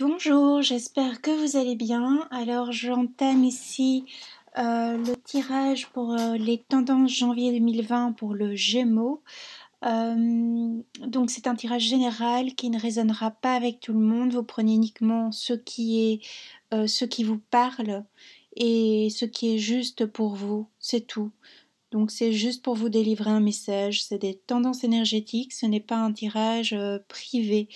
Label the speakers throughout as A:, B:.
A: Bonjour, j'espère que vous allez bien. Alors j'entame ici le tirage pour les tendances janvier 2020 pour le Gémeaux. Donc c'est un tirage général qui ne résonnera pas avec tout le monde. Vous prenez uniquement ce qui vous parle et ce qui est juste pour vous, c'est tout. Donc c'est juste pour vous délivrer un message. C'est des tendances énergétiques, ce n'est pas un tirage privé.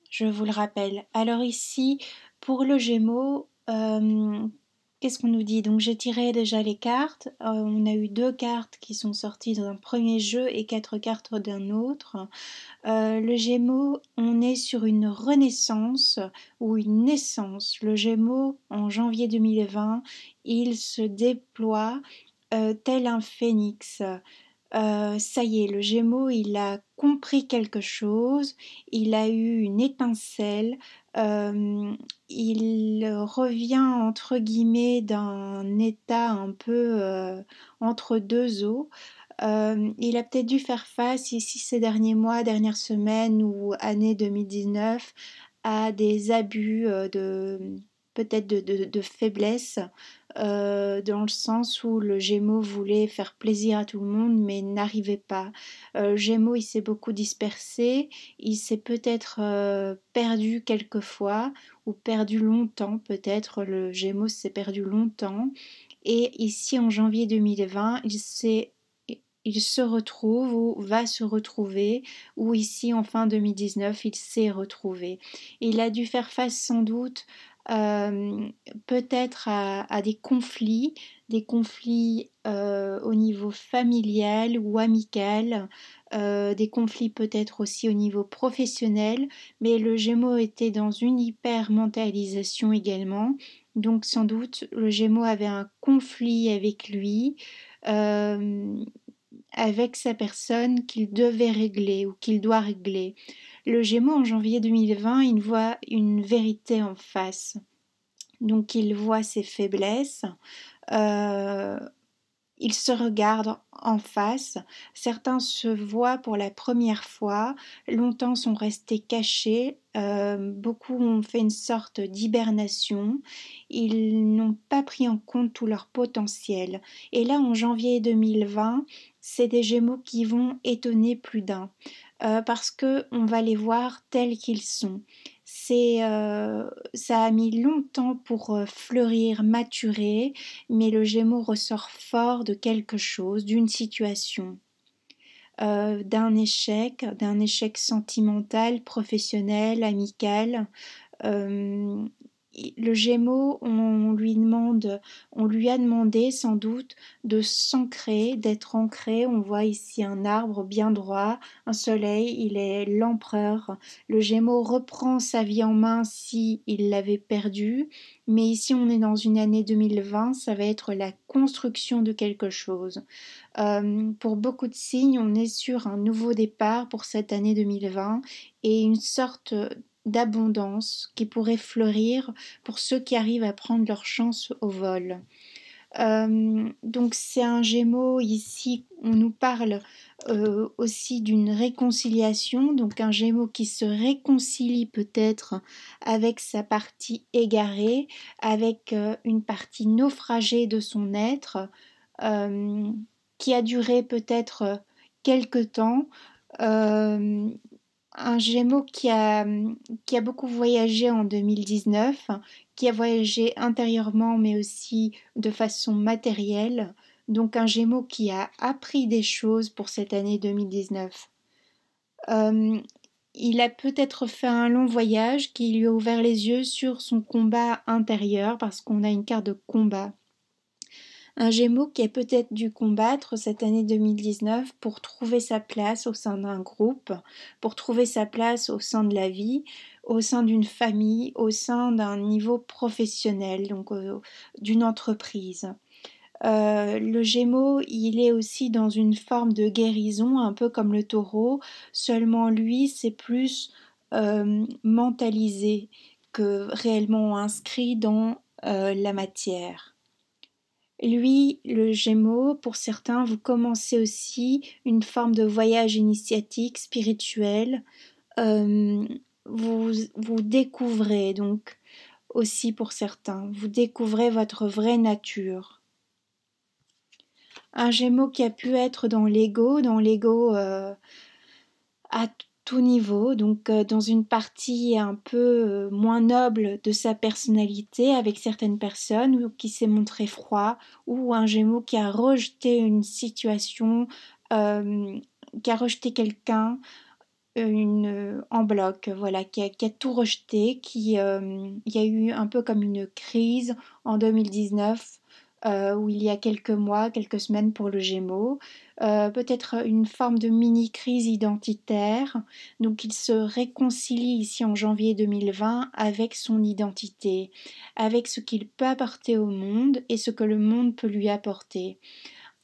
A: Je vous le rappelle. Alors ici, pour le Gémeaux, qu'est-ce qu'on nous dit? Donc j'ai tiré déjà les cartes. On a eu 2 cartes qui sont sorties d'un premier jeu et 4 cartes d'un autre. Le Gémeaux, on est sur une renaissance ou une naissance. Le Gémeaux, en janvier 2020, il se déploie tel un phénix. Ça y est, le Gémeaux, il a compris quelque chose, il a eu une étincelle, il revient entre guillemets d'un état un peu entre deux eaux. Il a peut-être dû faire face ici ces derniers mois, dernières semaines ou année 2019 à des abus peut-être de faiblesse, dans le sens où le Gémeaux voulait faire plaisir à tout le monde mais n'arrivait pas. Gémeaux, il s'est beaucoup dispersé, il s'est peut-être perdu quelquefois ou perdu longtemps, peut-être le Gémeaux s'est perdu longtemps. Et ici en janvier 2020, il se retrouve ou va se retrouver, ou ici en fin 2019, il s'est retrouvé. Il a dû faire face sans doute euh, peut-être à des conflits au niveau familial ou amical, des conflits peut-être aussi au niveau professionnel, mais le Gémeaux était dans une hyper-mentalisation également, donc sans doute le Gémeaux avait un conflit avec lui. euh, avec sa personne qu'il devait régler ou qu'il doit régler. Le Gémeaux en janvier 2020, il voit une vérité en face. Donc il voit ses faiblesses, euh, il se regarde en face, certains se voient pour la première fois, longtemps sont restés cachés, beaucoup ont fait une sorte d'hibernation, ils n'ont pas pris en compte tout leur potentiel. Et là, en janvier 2020, c'est des Gémeaux qui vont étonner plus d'un, parce que on va les voir tels qu'ils sont. Ça a mis longtemps pour fleurir, maturer, mais le Gémeaux ressort fort de quelque chose, d'une situation, d'un échec sentimental, professionnel, amical. Euh, le Gémeaux, on lui a demandé sans doute de s'ancrer, d'être ancré. On voit ici un arbre bien droit, un soleil, il est l'empereur. Le Gémeaux reprend sa vie en main si il l'avait perdue, mais ici on est dans une année 2020, ça va être la construction de quelque chose. Pour beaucoup de signes, on est sur un nouveau départ pour cette année 2020 et une sorte d'abondance qui pourrait fleurir pour ceux qui arrivent à prendre leur chance au vol. Donc c'est un Gémeaux ici, on nous parle aussi d'une réconciliation, donc un Gémeaux qui se réconcilie peut-être avec sa partie égarée, avec une partie naufragée de son être, euh, qui a duré peut-être quelque temps. Euh, un Gémeaux qui a beaucoup voyagé en 2019, qui a voyagé intérieurement mais aussi de façon matérielle. Donc un Gémeaux qui a appris des choses pour cette année 2019. Euh, il a peut-être fait un long voyage qui lui a ouvert les yeux sur son combat intérieur parce qu'on a une carte de combat. Un Gémeaux qui a peut-être dû combattre cette année 2019 pour trouver sa place au sein d'un groupe, pour trouver sa place au sein de la vie, au sein d'une famille, au sein d'un niveau professionnel, donc d'une entreprise. Le Gémeaux, il est aussi dans une forme de guérison, un peu comme le Taureau, seulement lui, c'est plus mentalisé que réellement inscrit dans la matière. Lui, le Gémeaux, pour certains, vous commencez aussi une forme de voyage initiatique, spirituel, euh, vous découvrez, donc aussi pour certains, vous découvrez votre vraie nature. Un Gémeaux qui a pu être dans l'ego à tout niveau, donc dans une partie un peu moins noble de sa personnalité avec certaines personnes, ou qui s'est montré froid, ou un Gémeaux qui a rejeté une situation, qui a rejeté quelqu'un en bloc, voilà, qui a tout rejeté, il y a eu un peu comme une crise en 2019, ou il y a quelques mois, quelques semaines pour le Gémeaux, peut-être une forme de mini-crise identitaire, donc il se réconcilie ici en janvier 2020 avec son identité, avec ce qu'il peut apporter au monde et ce que le monde peut lui apporter.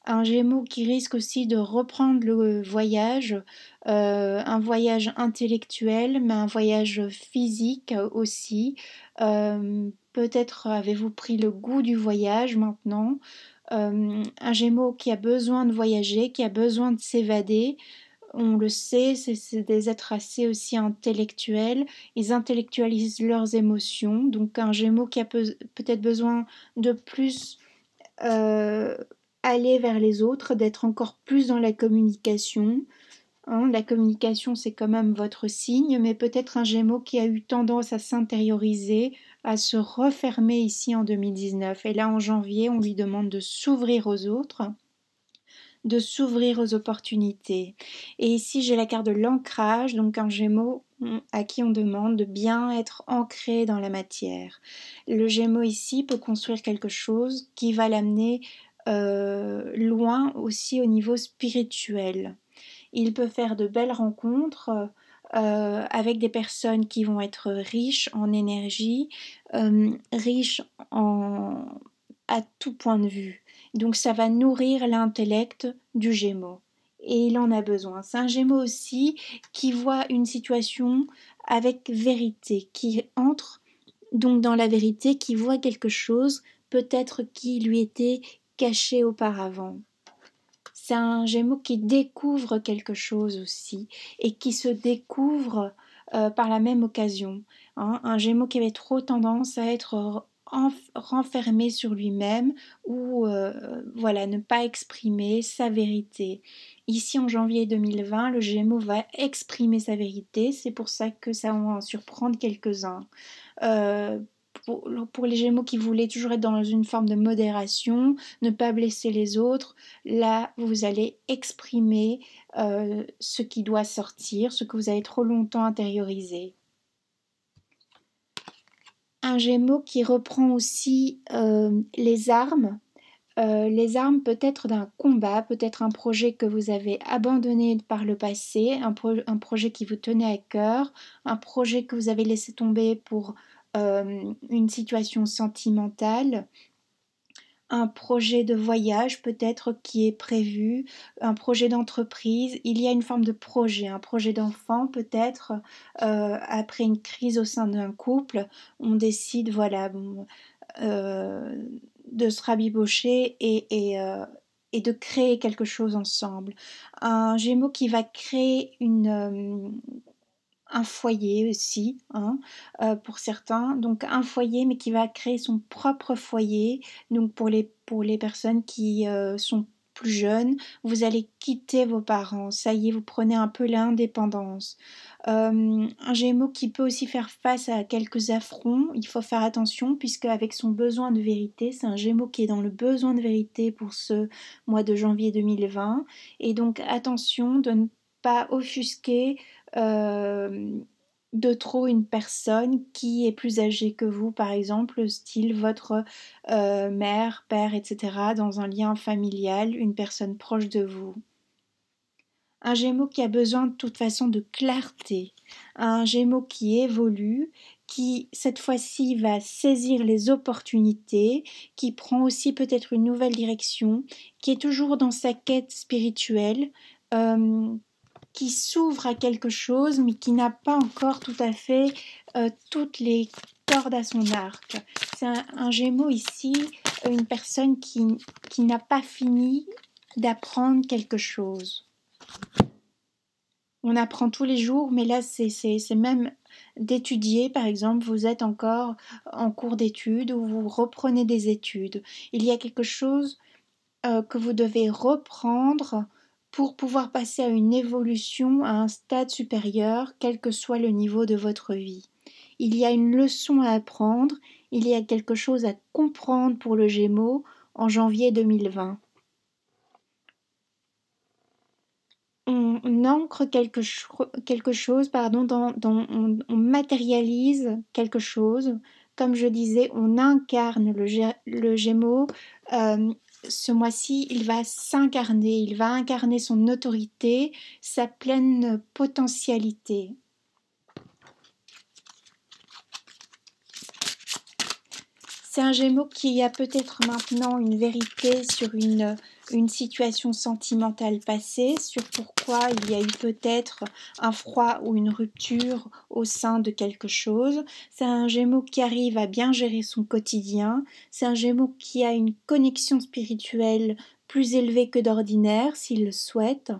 A: Un Gémeaux qui risque aussi de reprendre le voyage, un voyage intellectuel, mais un voyage physique aussi. Peut-être avez-vous pris le goût du voyage maintenant. Un Gémeaux qui a besoin de voyager, qui a besoin de s'évader. On le sait, c'est des êtres assez aussi intellectuels. Ils intellectualisent leurs émotions. Donc un Gémeaux qui a peut-être besoin de plus euh, aller vers les autres, d'être encore plus dans la communication. Hein, la communication, c'est quand même votre signe, mais peut-être un Gémeaux qui a eu tendance à s'intérioriser, à se refermer ici en 2019. Et là, en janvier, on lui demande de s'ouvrir aux autres, de s'ouvrir aux opportunités. Et ici, j'ai la carte de l'ancrage, donc un Gémeaux à qui on demande de bien être ancré dans la matière. Le Gémeaux ici peut construire quelque chose qui va l'amener loin aussi au niveau spirituel. Il peut faire de belles rencontres avec des personnes qui vont être riches en énergie, riches à tout point de vue. Donc ça va nourrir l'intellect du Gémeaux. Et il en a besoin. C'est un Gémeaux aussi qui voit une situation avec vérité, qui entre donc dans la vérité, qui voit quelque chose peut-être qui lui était caché auparavant. C'est un Gémeaux qui découvre quelque chose aussi et qui se découvre par la même occasion. Hein. Un Gémeaux qui avait trop tendance à être renfermé sur lui-même ou voilà, ne pas exprimer sa vérité. Ici en janvier 2020, le Gémeaux va exprimer sa vérité, c'est pour ça que ça va en surprendre quelques-uns. Euh, pour les Gémeaux qui voulaient toujours être dans une forme de modération, ne pas blesser les autres, là vous allez exprimer ce qui doit sortir, ce que vous avez trop longtemps intériorisé. Un Gémeaux qui reprend aussi les armes peut-être d'un combat, peut-être un projet que vous avez abandonné par le passé, un projet qui vous tenait à cœur, un projet que vous avez laissé tomber pour une situation sentimentale, un projet de voyage peut-être qui est prévu, un projet d'entreprise. Il y a une forme de projet, un projet d'enfant peut-être, après une crise au sein d'un couple, on décide, voilà, bon, euh, de se rabibocher et de créer quelque chose ensemble. Un Gémeaux qui va créer un foyer aussi, hein, pour certains. Donc un foyer, mais qui va créer son propre foyer. Donc pour les personnes qui sont plus jeunes, vous allez quitter vos parents. Ça y est, vous prenez un peu l'indépendance. Un Gémeaux qui peut aussi faire face à quelques affronts. Il faut faire attention puisque avec son besoin de vérité, c'est un Gémeaux qui est dans le besoin de vérité pour ce mois de janvier 2020. Et donc attention de ne pas offusquer euh, de trop une personne qui est plus âgée que vous, par exemple, style votre mère, père, etc., dans un lien familial, une personne proche de vous. Un Gémeaux qui a besoin de toute façon de clarté, un Gémeaux qui évolue, qui cette fois-ci va saisir les opportunités, qui prend aussi peut-être une nouvelle direction, qui est toujours dans sa quête spirituelle, euh, qui s'ouvre à quelque chose, mais qui n'a pas encore tout à fait toutes les cordes à son arc. C'est un Gémeaux ici, une personne qui n'a pas fini d'apprendre quelque chose. On apprend tous les jours, mais là, c'est même d'étudier, par exemple, vous êtes encore en cours d'études ou vous reprenez des études. Il y a quelque chose que vous devez reprendre pour pouvoir passer à une évolution, à un stade supérieur, quel que soit le niveau de votre vie. Il y a une leçon à apprendre, il y a quelque chose à comprendre pour le Gémeaux en janvier 2020. On ancre quelque chose, pardon, on matérialise quelque chose. Comme je disais, on incarne le Gémeaux. Euh, Ce mois-ci, il va incarner son autorité, sa pleine potentialité. C'est un Gémeaux qui a peut-être maintenant une vérité sur une situation sentimentale passée, sur pourquoi il y a eu peut-être un froid ou une rupture au sein de quelque chose. C'est un Gémeaux qui arrive à bien gérer son quotidien. C'est un Gémeaux qui a une connexion spirituelle plus élevée que d'ordinaire, s'il le souhaite.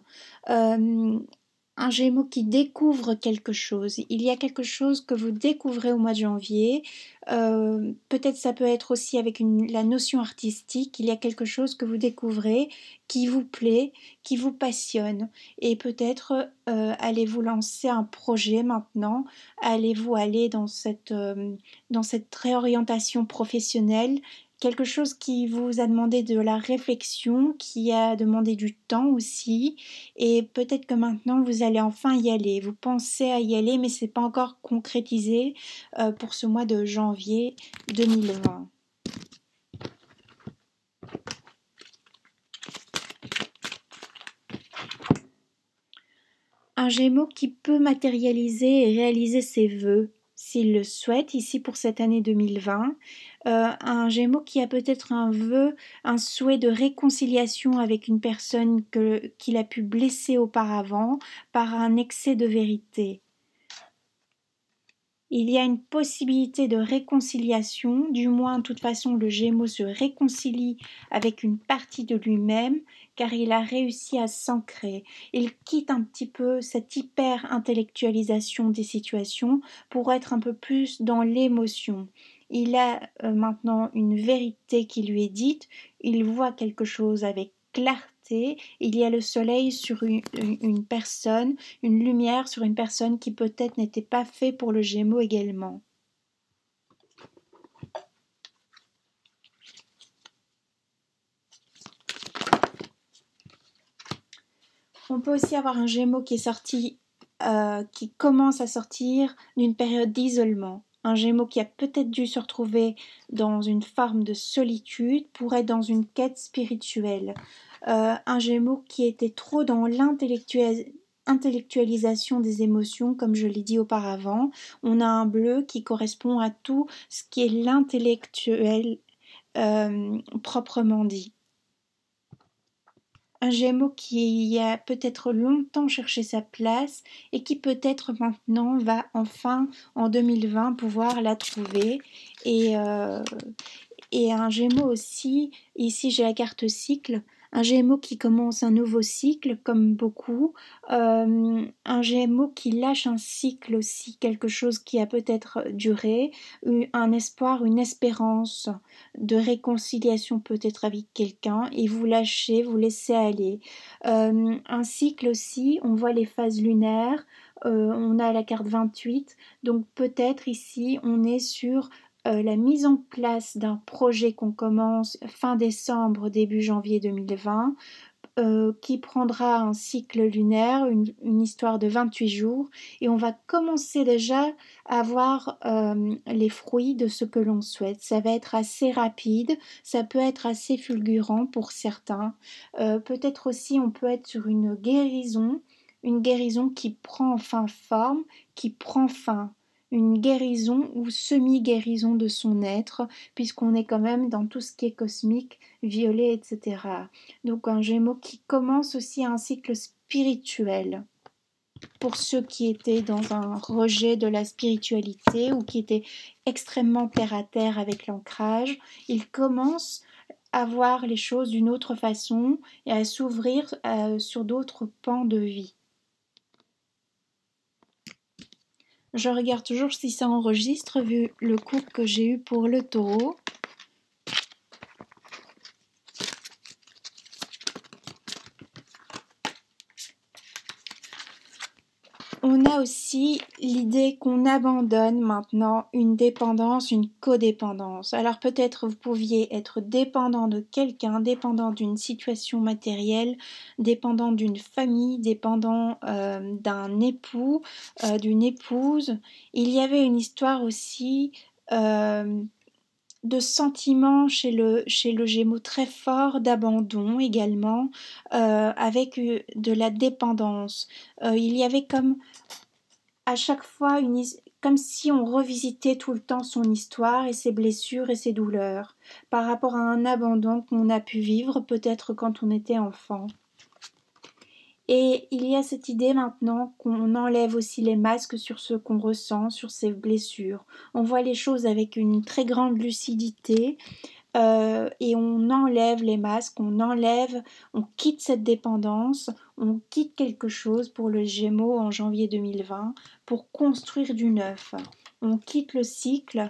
A: Un Gémeaux qui découvre quelque chose. Il y a quelque chose que vous découvrez au mois de janvier. Peut-être ça peut être aussi avec la notion artistique. Il y a quelque chose que vous découvrez qui vous plaît, qui vous passionne. Et peut-être allez-vous lancer un projet maintenant. Allez-vous aller dans cette réorientation professionnelle, quelque chose qui vous a demandé de la réflexion, qui a demandé du temps aussi, et peut-être que maintenant vous allez enfin y aller. Vous pensez à y aller, mais c'est pas encore concrétisé pour ce mois de janvier 2020. Un Gémeaux qui peut matérialiser et réaliser ses vœux, s'il le souhaite, ici pour cette année 2020. Un Gémeaux qui a peut-être un vœu, un souhait de réconciliation avec une personne qu'il a pu blesser auparavant par un excès de vérité. Il y a une possibilité de réconciliation, du moins de toute façon le Gémeaux se réconcilie avec une partie de lui-même car il a réussi à s'ancrer. Il quitte un petit peu cette hyper-intellectualisation des situations pour être un peu plus dans l'émotion. Il a maintenant une vérité qui lui est dite, il voit quelque chose avec clarté, il y a le soleil sur une personne, une lumière sur une personne qui peut-être n'était pas fait pour le Gémeaux également. On peut aussi avoir un Gémeaux qui est sorti, qui commence à sortir d'une période d'isolement. Un Gémeaux qui a peut-être dû se retrouver dans une forme de solitude pour être dans une quête spirituelle. Un Gémeaux qui était trop dans intellectualisation des émotions, comme je l'ai dit auparavant. On a un bleu qui correspond à tout ce qui est l'intellectuel proprement dit. Un Gémeaux qui a peut-être longtemps cherché sa place et qui peut-être maintenant va enfin en 2020 pouvoir la trouver. Et, euh, et un Gémeaux aussi, ici j'ai la carte cycle, un Gémeaux qui commence un nouveau cycle, comme beaucoup, un Gémeaux qui lâche un cycle aussi, quelque chose qui a peut-être duré, un espoir, une espérance de réconciliation peut-être avec quelqu'un, et vous lâchez, vous laissez aller. Un cycle aussi, on voit les phases lunaires, on a la carte 28, donc peut-être ici on est sur la mise en place d'un projet qu'on commence fin décembre, début janvier 2020, qui prendra un cycle lunaire, une histoire de 28 jours, et on va commencer déjà à voir les fruits de ce que l'on souhaite. Ça va être assez rapide, ça peut être assez fulgurant pour certains. Peut-être aussi on peut être sur une guérison qui prend enfin forme, qui prend fin, une guérison ou semi-guérison de son être, puisqu'on est quand même dans tout ce qui est cosmique, violet, etc. Donc un Gémeaux qui commence aussi un cycle spirituel. Pour ceux qui étaient dans un rejet de la spiritualité ou qui étaient extrêmement terre à terre avec l'ancrage, ils commencent à voir les choses d'une autre façon et à s'ouvrir sur d'autres pans de vie. Je regarde toujours si ça enregistre vu le coup que j'ai eu pour le taureau. On a aussi l'idée qu'on abandonne maintenant une dépendance, une codépendance. Alors peut-être vous pouviez être dépendant de quelqu'un, dépendant d'une situation matérielle, dépendant d'une famille, dépendant d'un époux, d'une épouse. Il y avait une histoire aussi de sentiments chez le Gémeaux très fort, d'abandon également, avec de la dépendance. Il y avait comme à chaque fois comme si on revisitait tout le temps son histoire et ses blessures et ses douleurs par rapport à un abandon qu'on a pu vivre peut-être quand on était enfant. Et il y a cette idée maintenant qu'on enlève aussi les masques sur ce qu'on ressent, sur ses blessures. On voit les choses avec une très grande lucidité et on enlève les masques, on quitte cette dépendance, on quitte quelque chose pour le Gémeaux en janvier 2020 pour construire du neuf. On quitte le cycle.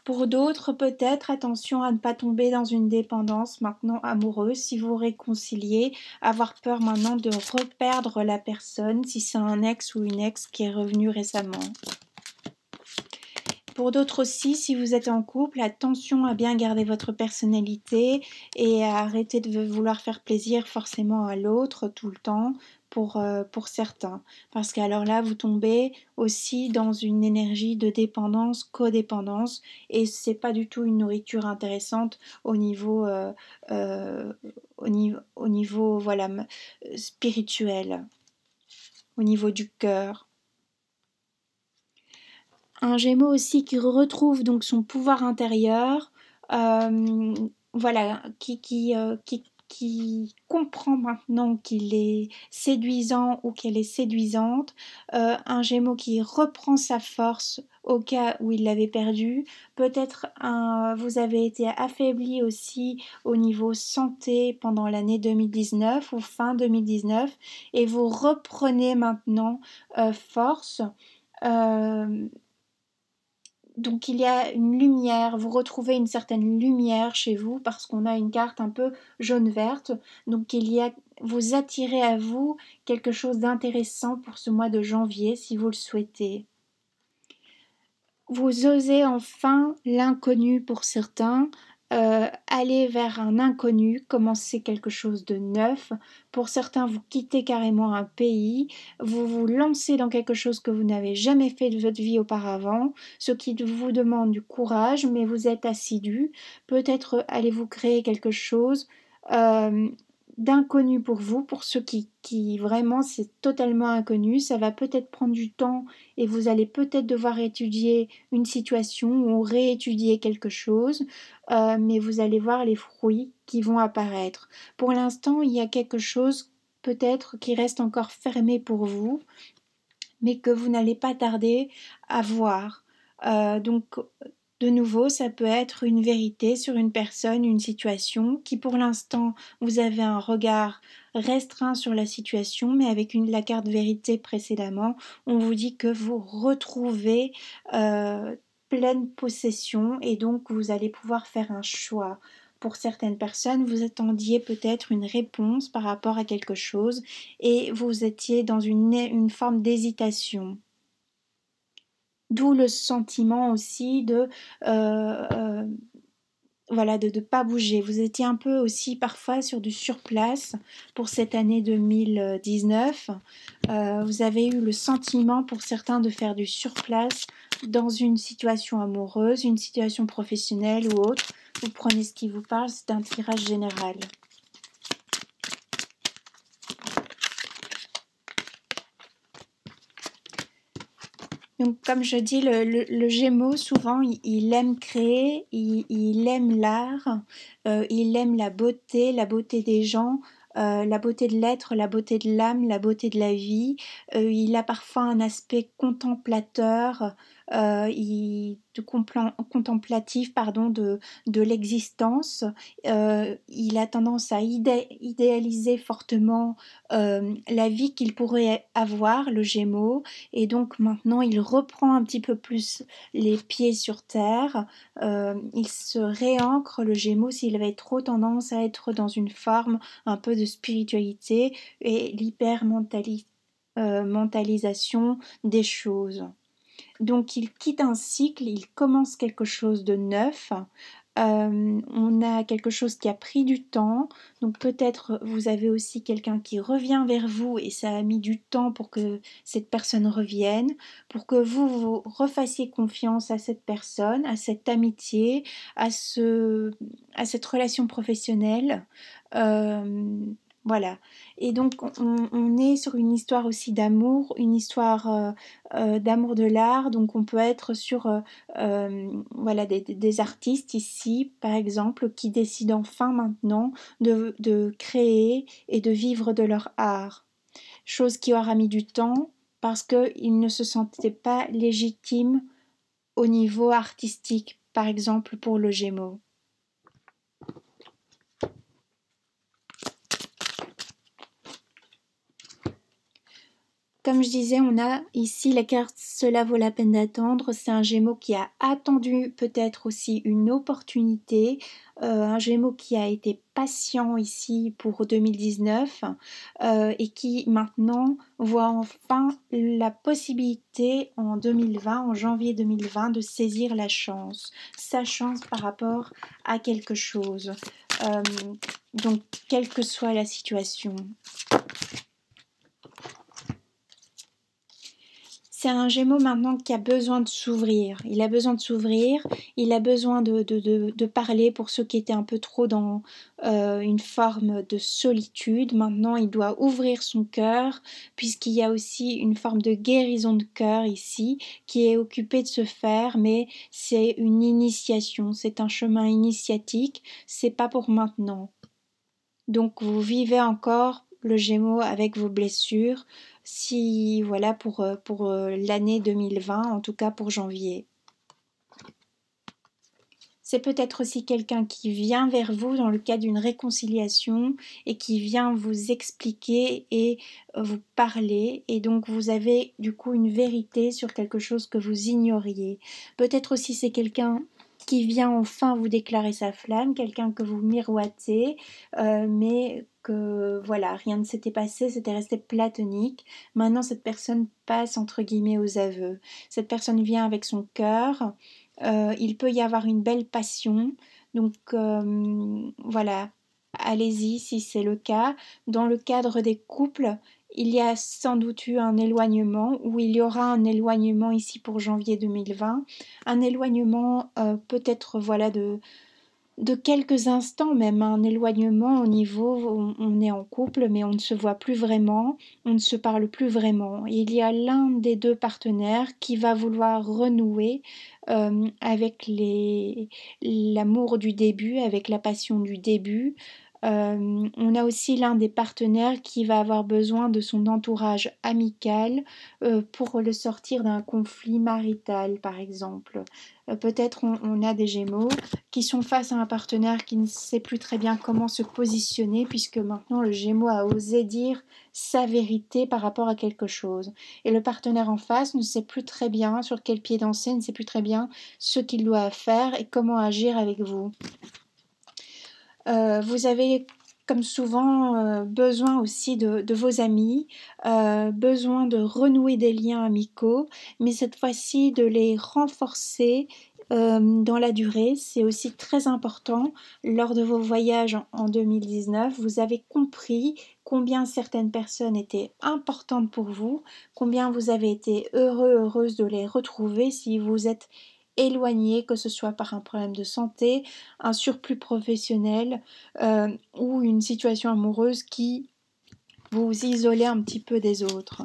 A: Pour d'autres, peut-être, attention à ne pas tomber dans une dépendance maintenant amoureuse. Si vous réconciliez, avoir peur maintenant de reperdre la personne, si c'est un ex ou une ex qui est revenu récemment. Pour d'autres aussi, si vous êtes en couple, attention à bien garder votre personnalité et à arrêter de vouloir faire plaisir forcément à l'autre tout le temps pour certains. Parce qu'alors là, vous tombez aussi dans une énergie de dépendance, codépendance et c'est pas du tout une nourriture intéressante au niveau, au niveau voilà, spirituel, au niveau du cœur. Un Gémeaux aussi qui retrouve donc son pouvoir intérieur, voilà, qui comprend maintenant qu'il est séduisant ou qu'elle est séduisante, un Gémeaux qui reprend sa force au cas où il l'avait perdue, peut-être vous avez été affaibli aussi au niveau santé pendant l'année 2019 ou fin 2019 et vous reprenez maintenant force. Donc il y a une lumière, vous retrouvez une certaine lumière chez vous parce qu'on a une carte un peu jaune-verte. Donc vous attirez à vous quelque chose d'intéressant pour ce mois de janvier si vous le souhaitez. Vous osez enfin l'inconnu pour certains, aller vers un inconnu, commencer quelque chose de neuf. Pour certains, vous quittez carrément un pays, vous vous lancez dans quelque chose que vous n'avez jamais fait de votre vie auparavant, ce qui vous demande du courage, mais vous êtes assidu. Peut-être allez-vous créer quelque chose d'inconnu pour vous, pour ceux qui vraiment c'est totalement inconnu. Ça va peut-être prendre du temps et vous allez peut-être devoir étudier une situation ou réétudier quelque chose, mais vous allez voir les fruits qui vont apparaître. Pour l'instant, il y a quelque chose peut-être qui reste encore fermé pour vous, mais que vous n'allez pas tarder à voir. Donc, de nouveau, ça peut être une vérité sur une personne, une situation qui pour l'instant, vous avez un regard restreint sur la situation, mais avec la carte vérité précédemment, on vous dit que vous retrouvez pleine possession et donc vous allez pouvoir faire un choix. Pour certaines personnes, vous attendiez peut-être une réponse par rapport à quelque chose et vous étiez dans une forme d'hésitation. D'où le sentiment aussi de voilà, de ne pas bouger. Vous étiez un peu aussi parfois sur du surplace pour cette année 2019. Vous avez eu le sentiment pour certains de faire du surplace dans une situation amoureuse, une situation professionnelle ou autre. Vous prenez ce qui vous parle, c'est un tirage général. Donc, comme je dis, le Gémeaux, souvent, il aime créer, il aime l'art, il aime la beauté des gens, la beauté de l'être, la beauté de l'âme, la beauté de la vie. Il a parfois un aspect contemplateur, contemplatif, pardon, de l'existence. Il a tendance à idéaliser fortement la vie qu'il pourrait avoir, le Gémeaux, et donc maintenant il reprend un petit peu plus les pieds sur terre. Il se réancre, le Gémeaux, s'il avait trop tendance à être dans une forme un peu de spiritualité et mentalisation des choses. Donc il quitte un cycle, il commence quelque chose de neuf. On a quelque chose qui a pris du temps, donc peut-être vous avez aussi quelqu'un qui revient vers vous et ça a mis du temps pour que cette personne revienne, pour que vous refassiez confiance à cette personne, à cette amitié, à cette relation professionnelle. Euh, voilà. Et donc on est sur une histoire aussi d'amour, une histoire d'amour de l'art, donc on peut être sur voilà, des artistes ici, par exemple, qui décident enfin maintenant de créer et de vivre de leur art. Chose qui aura mis du temps parce qu'ils ne se sentaient pas légitimes au niveau artistique, par exemple pour le Gémeaux. Comme je disais, on a ici la carte Cela vaut la peine d'attendre. C'est un Gémeaux qui a attendu peut-être aussi une opportunité, un Gémeaux qui a été patient ici pour 2019 et qui maintenant voit enfin la possibilité en 2020, en janvier 2020, de saisir la chance, sa chance par rapport à quelque chose. Donc, quelle que soit la situation. C'est un Gémeaux maintenant qui a besoin de s'ouvrir. Il a besoin de s'ouvrir, il a besoin de parler pour ceux qui étaient un peu trop dans une forme de solitude. Maintenant, il doit ouvrir son cœur, puisqu'il y a aussi une forme de guérison de cœur ici, qui est occupée de se faire, mais c'est une initiation, c'est un chemin initiatique, c'est pas pour maintenant. Donc vous vivez encore le Gémeaux avec vos blessures, si voilà pour l'année 2020, en tout cas pour janvier. C'est peut-être aussi quelqu'un qui vient vers vous dans le cadre d'une réconciliation et qui vient vous expliquer et vous parler, et donc vous avez du coup une vérité sur quelque chose que vous ignoriez. Peut-être aussi c'est quelqu'un qui vient enfin vous déclarer sa flamme, quelqu'un que vous miroitez, mais que voilà, rien ne s'était passé, c'était resté platonique. Maintenant, cette personne passe entre guillemets aux aveux. Cette personne vient avec son cœur. Il peut y avoir une belle passion. Donc voilà, allez-y si c'est le cas. Dans le cadre des couples, il y a sans doute eu un éloignement, ou il y aura un éloignement ici pour janvier 2020. Un éloignement peut-être voilà de quelques instants, même un éloignement au niveau où on est en couple mais on ne se voit plus vraiment, on ne se parle plus vraiment. Il y a l'un des deux partenaires qui va vouloir renouer avec l'amour du début, avec la passion du début. On a aussi l'un des partenaires qui va avoir besoin de son entourage amical pour le sortir d'un conflit marital, par exemple. Peut-être on a des Gémeaux qui sont face à un partenaire qui ne sait plus très bien comment se positionner, puisque maintenant le Gémeaux a osé dire sa vérité par rapport à quelque chose. Et le partenaire en face ne sait plus très bien sur quel pied danser, ne sait plus très bien ce qu'il doit faire et comment agir avec vous. Vous avez comme souvent besoin aussi de vos amis, besoin de renouer des liens amicaux, mais cette fois-ci de les renforcer dans la durée. C'est aussi très important. Lors de vos voyages en 2019, vous avez compris combien certaines personnes étaient importantes pour vous, combien vous avez été heureuse de les retrouver si vous êtes éloigné, que ce soit par un problème de santé, un surplus professionnel ou une situation amoureuse qui vous isolait un petit peu des autres.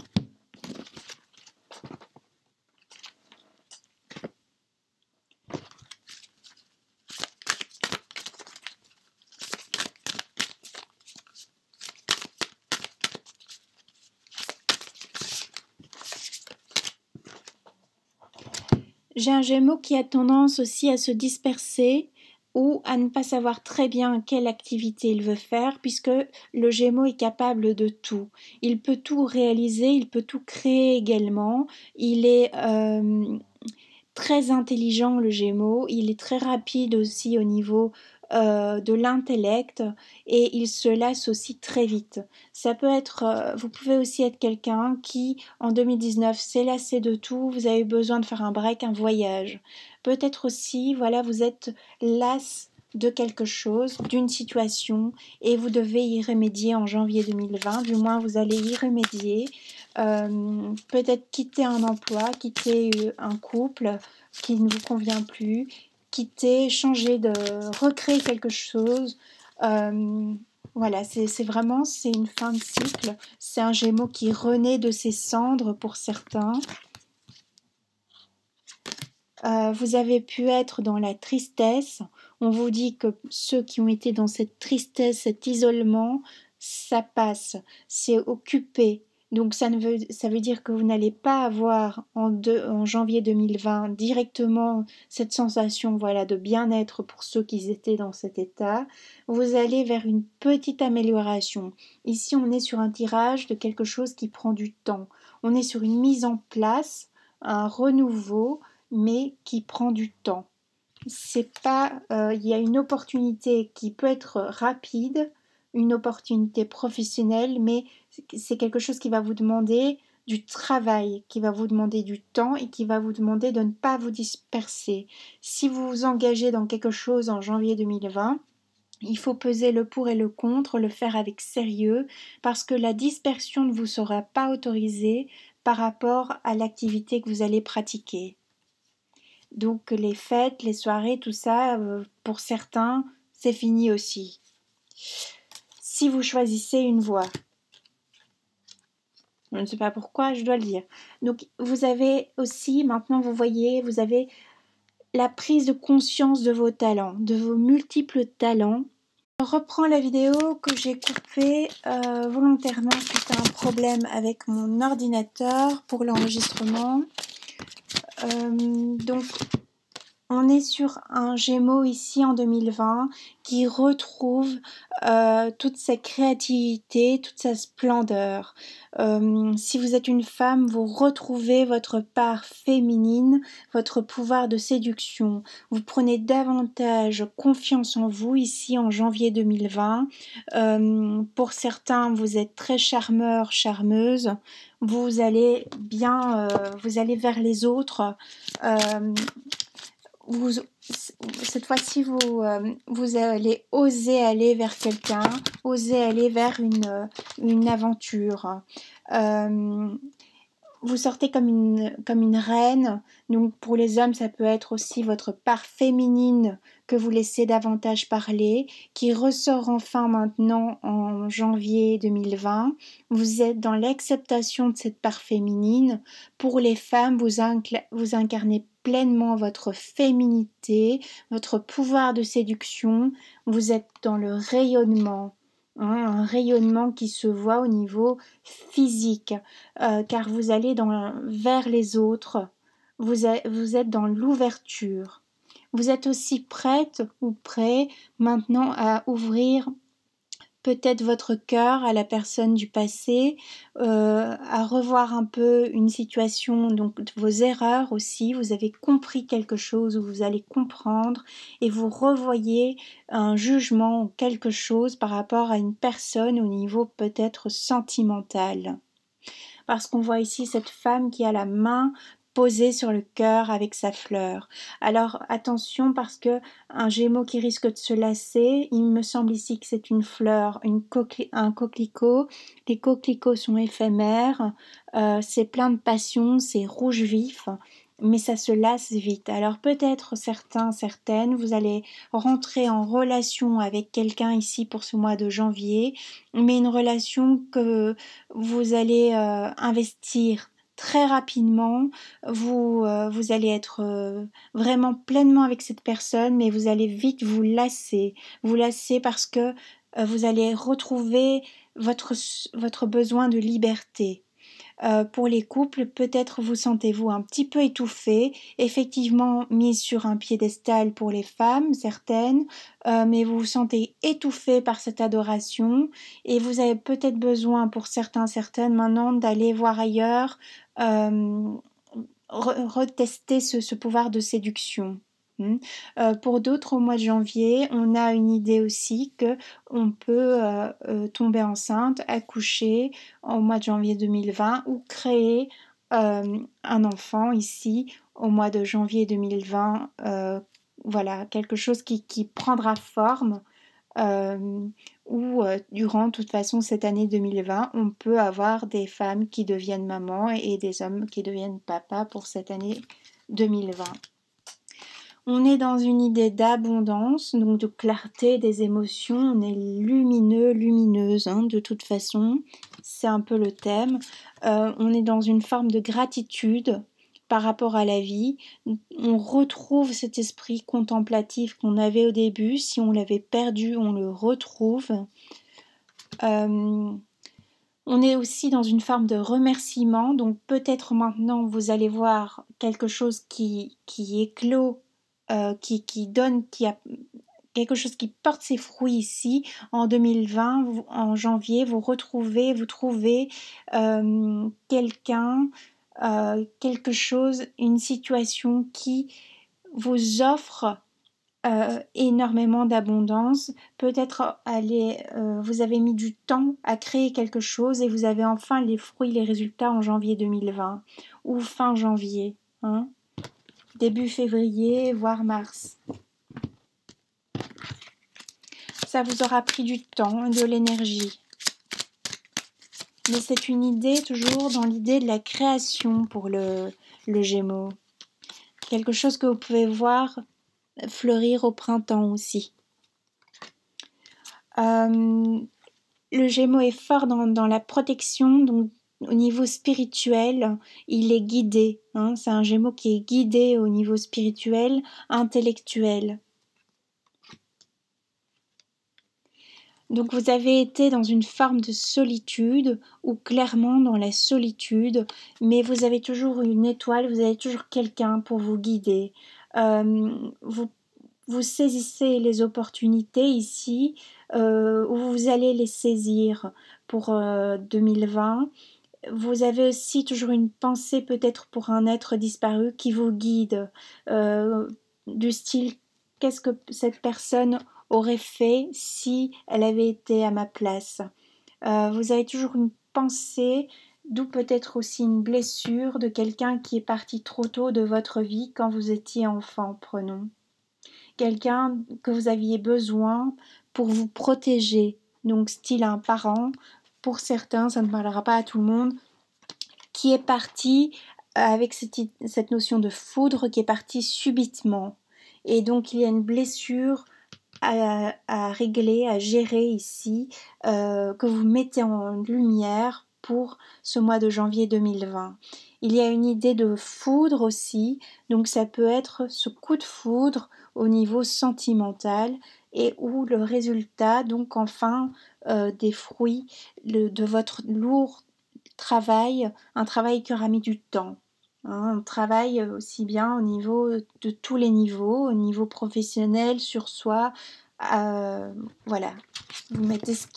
A: J'ai un Gémeaux qui a tendance aussi à se disperser ou à ne pas savoir très bien quelle activité il veut faire, puisque le Gémeaux est capable de tout. Il peut tout réaliser, il peut tout créer également. Il est très intelligent, le Gémeaux. Il est très rapide aussi au niveau de l'intellect et il se lasse aussi très vite. Ça peut être, vous pouvez aussi être quelqu'un qui, en 2019, s'est lassé de tout. Vous avez besoin de faire un break, un voyage. Peut-être aussi, voilà, vous êtes las de quelque chose, d'une situation, et vous devez y remédier en janvier 2020. Du moins, vous allez y remédier. Peut-être quitter un emploi, quitter un couple qui ne vous convient plus, quitter, changer de recréer quelque chose. Voilà, c'est vraiment c'est une fin de cycle. C'est un Gémeaux qui renaît de ses cendres pour certains. Vous avez pu être dans la tristesse. On vous dit que ceux qui ont été dans cette tristesse, cet isolement, ça passe. C'est occupé. Donc ça veut dire que vous n'allez pas avoir en janvier 2020 directement cette sensation voilà, de bien-être pour ceux qui étaient dans cet état. Vous allez vers une petite amélioration. Ici, on est sur un tirage de quelque chose qui prend du temps. On est sur une mise en place, un renouveau, mais qui prend du temps. C'est pas, il y a une opportunité qui peut être rapide, une opportunité professionnelle, mais c'est quelque chose qui va vous demander du travail, qui va vous demander du temps et qui va vous demander de ne pas vous disperser. Si vous vous engagez dans quelque chose en janvier 2020, il faut peser le pour et le contre, le faire avec sérieux, parce que la dispersion ne vous sera pas autorisée par rapport à l'activité que vous allez pratiquer. Donc les fêtes, les soirées, tout ça, pour certains, c'est fini aussi. Si vous choisissez une voie, je ne sais pas pourquoi, je dois le dire. Donc vous avez aussi, maintenant vous voyez, vous avez la prise de conscience de vos talents, de vos multiples talents. Je reprends la vidéo que j'ai coupée volontairement suite à un problème avec mon ordinateur pour l'enregistrement. Donc on est sur un Gémeaux ici en 2020 qui retrouve toute sa créativité, toute sa splendeur. Si vous êtes une femme, vous retrouvez votre part féminine, votre pouvoir de séduction. Vous prenez davantage confiance en vous ici en janvier 2020. Pour certains, vous êtes très charmeur, charmeuse. Vous allez bien, vous allez vers les autres. Cette fois-ci, vous allez oser aller vers quelqu'un, oser aller vers une aventure. Vous sortez comme une reine. Donc pour les hommes, ça peut être aussi votre part féminine que vous laissez davantage parler, qui ressort enfin maintenant en janvier 2020. Vous êtes dans l'acceptation de cette part féminine. Pour les femmes, vous incarnez pleinement votre féminité, votre pouvoir de séduction. Vous êtes dans le rayonnement. Un rayonnement qui se voit au niveau physique, car vous allez vers les autres, vous êtes dans l'ouverture. Vous êtes aussi prête ou prêt maintenant à ouvrir peut-être votre cœur à la personne du passé, à revoir un peu une situation, donc vos erreurs aussi. Vous avez compris quelque chose ou vous allez comprendre et vous revoyez un jugement ou quelque chose par rapport à une personne au niveau peut-être sentimental. Parce qu'on voit ici cette femme qui a la main posée sur le cœur avec sa fleur. Alors attention parce que un Gémeaux qui risque de se lasser, il me semble ici que c'est une fleur, un coquelicot. Les coquelicots sont éphémères, c'est plein de passion, c'est rouge vif. Mais ça se lasse vite. Alors peut-être certaines, vous allez rentrer en relation avec quelqu'un ici pour ce mois de janvier, mais une relation que vous allez investir très rapidement, vous allez être vraiment pleinement avec cette personne, mais vous allez vite vous lasser parce que vous allez retrouver votre besoin de liberté. Pour les couples, peut-être vous sentez-vous un petit peu étouffé, effectivement mise sur un piédestal pour les femmes, certaines, mais vous vous sentez étouffé par cette adoration et vous avez peut-être besoin pour certains, certaines maintenant d'aller voir ailleurs, retester ce pouvoir de séduction. Pour d'autres, au mois de janvier, on a une idée aussi que on peut tomber enceinte, accoucher au mois de janvier 2020 ou créer un enfant ici au mois de janvier 2020. Voilà, quelque chose qui prendra forme où durant de toute façon cette année 2020, on peut avoir des femmes qui deviennent mamans et des hommes qui deviennent papas pour cette année 2020. On est dans une idée d'abondance, donc de clarté des émotions, on est lumineux, lumineuse de toute façon, c'est un peu le thème. On est dans une forme de gratitude par rapport à la vie, on retrouve cet esprit contemplatif qu'on avait au début, si on l'avait perdu, on le retrouve. On est aussi dans une forme de remerciement, donc peut-être maintenant vous allez voir quelque chose qui éclot, qui donne, qui a quelque chose qui porte ses fruits ici en 2020, en janvier, vous trouvez quelqu'un, quelque chose, une situation qui vous offre énormément d'abondance. Peut-être vous avez mis du temps à créer quelque chose et vous avez enfin les fruits, les résultats en janvier 2020 ou fin janvier, début février, voire mars. Ça vous aura pris du temps, de l'énergie. Mais c'est une idée, toujours dans l'idée de la création pour le Gémeaux. Quelque chose que vous pouvez voir fleurir au printemps aussi. Le Gémeaux est fort dans la protection, donc au niveau spirituel, il est guidé. C'est un Gémeaux qui est guidé au niveau spirituel, intellectuel. Donc vous avez été dans une forme de solitude ou clairement dans la solitude, mais vous avez toujours une étoile, vous avez toujours quelqu'un pour vous guider. Vous saisissez les opportunités ici, où vous allez les saisir pour 2020. Vous avez aussi toujours une pensée peut-être pour un être disparu qui vous guide, du style qu'est-ce que cette personne aurait fait si elle avait été à ma place. Vous avez toujours une pensée, d'où peut-être aussi une blessure de quelqu'un qui est parti trop tôt de votre vie quand vous étiez enfant, prenons. Quelqu'un que vous aviez besoin pour vous protéger, donc style un parent, pour certains, ça ne parlera pas à tout le monde, qui est parti avec cette notion de foudre qui est partie subitement. Et donc il y a une blessure à régler, à gérer ici, que vous mettez en lumière pour ce mois de janvier 2020. Il y a une idée de foudre aussi, donc ça peut être ce coup de foudre au niveau sentimental et où le résultat, donc enfin, des fruits de votre lourd travail, un travail qui aura mis du temps. On travaille aussi bien au niveau de tous les niveaux, au niveau professionnel, sur soi. Voilà, vous mettez ce